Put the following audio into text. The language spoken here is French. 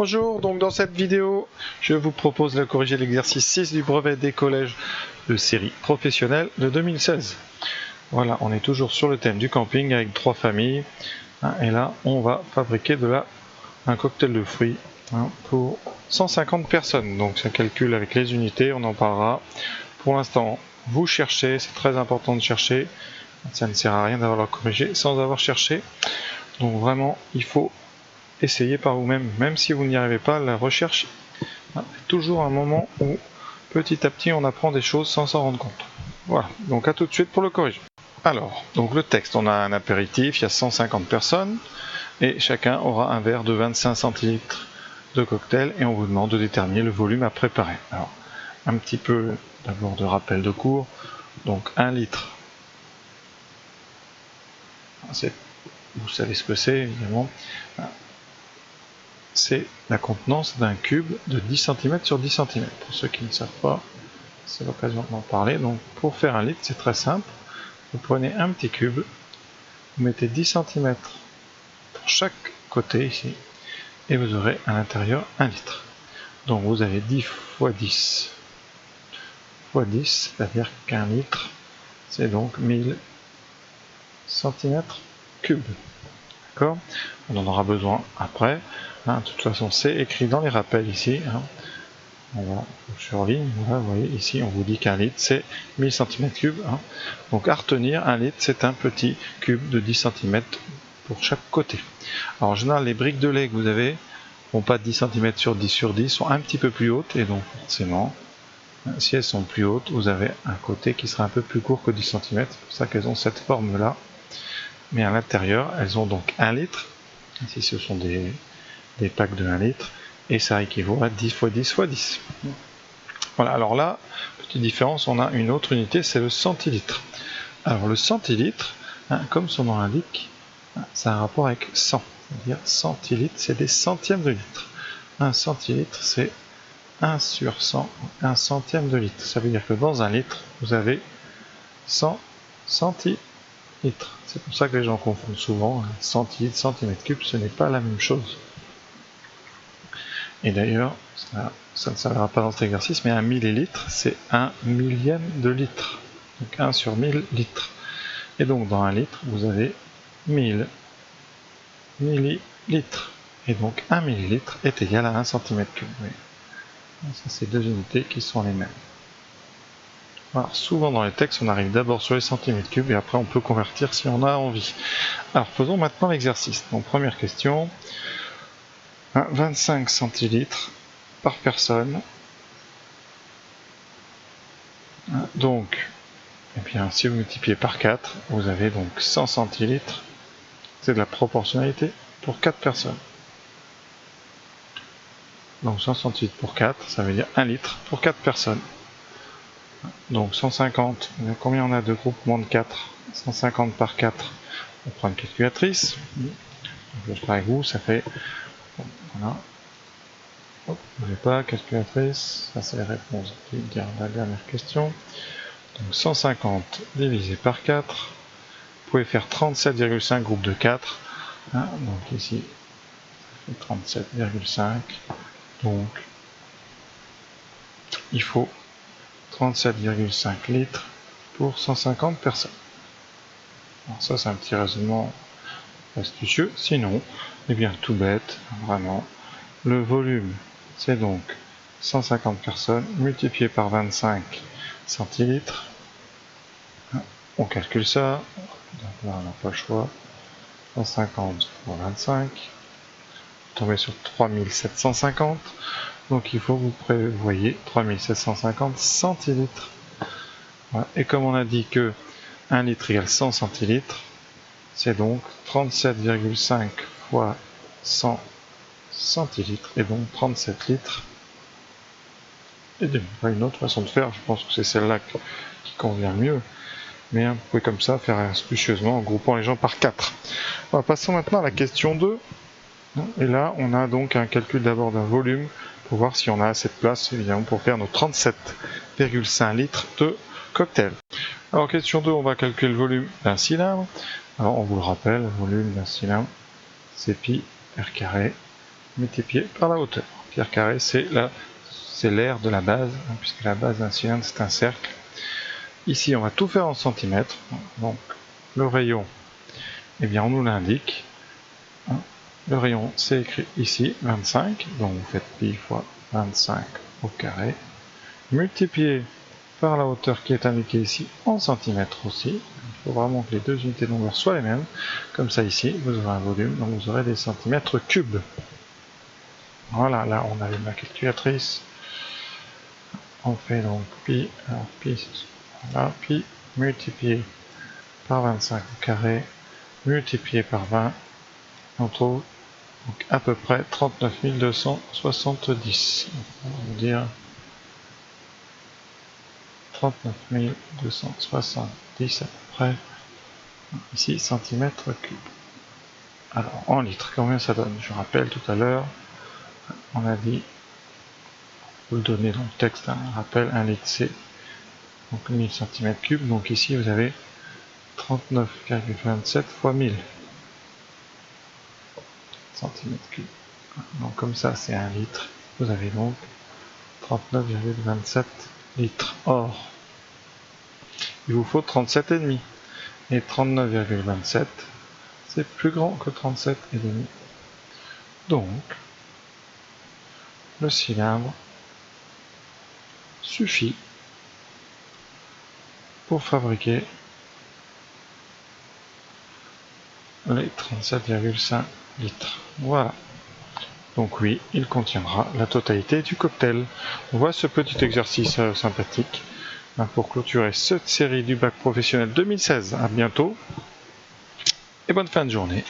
Bonjour, donc dans cette vidéo, je vous propose de corriger l'exercice 6 du brevet des collèges de série professionnelle de 2016. Voilà, on est toujours sur le thème du camping avec 3 familles. Et là, on va fabriquer un cocktail de fruits pour 150 personnes. Donc ça calcule avec les unités, on en parlera. Pour l'instant, vous cherchez, c'est très important de chercher. Ça ne sert à rien d'avoir corrigé sans avoir cherché. Donc vraiment, il faut essayer par vous-même, même si vous n'y arrivez pas. La recherche est toujours un moment où petit à petit on apprend des choses sans s'en rendre compte. Voilà, donc à tout de suite pour le corriger. Alors, donc le texte, on a un apéritif, il y a 150 personnes et chacun aura un verre de 25 centilitres de cocktail et on vous demande de déterminer le volume à préparer. Alors, un petit peu d'abord de rappel de cours. Donc 1 litre, vous savez ce que c'est évidemment, c'est la contenance d'un cube de 10 cm sur 10 cm. Pour ceux qui ne savent pas, c'est l'occasion d'en parler. Donc pour faire 1 litre, c'est très simple. Vous prenez un petit cube, vous mettez 10 cm pour chaque côté ici, et vous aurez à l'intérieur 1 litre. Donc vous avez 10 fois 10 fois 10, c'est-à-dire qu'un litre, c'est donc 1000 cm3. D'accord ? On en aura besoin après. De toute façon, c'est écrit dans les rappels ici. On va surligne, voilà, vous voyez ici on vous dit qu'un litre c'est 1000 cm3. Donc à retenir, un litre c'est un petit cube de 10 cm pour chaque côté. Alors en général les briques de lait que vous avez n'ont pas 10 cm sur 10 sur 10, sont un petit peu plus hautes et donc forcément si elles sont plus hautes vous avez un côté qui sera un peu plus court que 10 cm, c'est pour ça qu'elles ont cette forme là. Mais à l'intérieur elles ont donc 1 litre, ici ce sont des packs de 1 litre. Et ça équivaut à 10 fois 10 fois 10. Voilà, alors là, petite différence, on a une autre unité, c'est le centilitre. Alors le centilitre, comme son nom l'indique, ça a un rapport avec 100. C'est-à-dire centilitre, c'est des centièmes de litre. Un centilitre, c'est 1 sur 100, un centième de litre. Ça veut dire que dans un litre, vous avez 100 centilitres. C'est pour ça que les gens confondent souvent centilitre, centimètre cube, ce n'est pas la même chose. Et d'ailleurs, ça ne servira pas dans cet exercice, mais un millilitre, c'est 1 millième de litre. Donc 1 sur 1000 litres. Et donc dans 1 litre, vous avez 1000 millilitres. Et donc 1 millilitre est égal à 1 cm3. Ça, c'est deux unités qui sont les mêmes. Alors souvent dans les textes, on arrive d'abord sur les centimètres cubes et après on peut convertir si on a envie. Alors faisons maintenant l'exercice. Donc première question. 25 centilitres par personne. Donc, eh bien, si vous multipliez par 4, vous avez donc 100 centilitres. C'est de la proportionnalité pour 4 personnes. Donc 100 centilitres pour 4, ça veut dire 1 litre pour 4 personnes. Donc 150, combien on a de groupements de 4 ? 150 par 4, on prend une calculatrice. Je vais faire avec vous, ça fait... Voilà. Hop, vous n'avez pas calculatrice, ça c'est les réponses qui gardent la dernière question. Donc 150 divisé par 4, vous pouvez faire 37,5 groupes de 4. Donc ici, ça fait 37,5. Donc il faut 37,5 litres pour 150 personnes. Alors ça c'est un petit raisonnement astucieux. Sinon, eh bien tout bête, vraiment, le volume c'est donc 150 personnes multiplié par 25 centilitres. On calcule ça, donc là on n'a pas le choix, 150 fois 25, vous tombez sur 3750, donc il faut que vous prévoyez 3750 centilitres. Voilà. Et comme on a dit que 1 litre égale 100 centilitres, c'est donc 37,5 fois 100 centilitres, et donc 37 litres et demi. Une autre façon de faire, je pense que c'est celle-là qui convient mieux. Mais vous pouvez comme ça faire astucieusement en groupant les gens par 4. Voilà, passons maintenant à la question 2. Et là, on a donc un calcul d'abord d'un volume pour voir si on a assez de place, évidemment, pour faire nos 37,5 litres de cocktail. Alors, question 2, on va calculer le volume d'un cylindre. Alors, on vous le rappelle, le volume d'un cylindre, c'est pi r carré multiplié par la hauteur. Pierre carré, c'est l'aire de la base, hein, puisque la base d'un cylindre, c'est un cercle. Ici, on va tout faire en centimètres. Donc, le rayon, eh bien, on nous l'indique. Le rayon, c'est écrit ici, 25. Donc, vous faites pi fois 25 au carré, multiplié par la hauteur qui est indiquée ici en centimètres aussi. Il faut vraiment que les deux unités de longueur soient les mêmes. Comme ça, ici, vous aurez un volume, donc vous aurez des centimètres cubes. Voilà, là, on allume la calculatrice. On fait donc pi, alors pi, voilà, pi multiplié par 25 au carré, multiplié par 20, on trouve donc à peu près 39 270. On va dire 39 270 à peu près, ici, centimètres cubes. Alors, en litres, combien ça donne? Je rappelle tout à l'heure, on a dit, vous le donnez dans le texte, hein, rappel, 1 litre c'est donc 1000 cm3, donc ici vous avez 39,27 fois 1000 cm3. Donc comme ça c'est 1 litre, vous avez donc 39,27 litres. Or, il vous faut 37,5. Et 39,27, c'est plus grand que 37,5. Donc, le cylindre suffit pour fabriquer les 37,5 litres. Voilà. Donc oui, il contiendra la totalité du cocktail. Voilà ce petit exercice sympathique pour clôturer cette série du bac professionnel 2016. À bientôt et bonne fin de journée.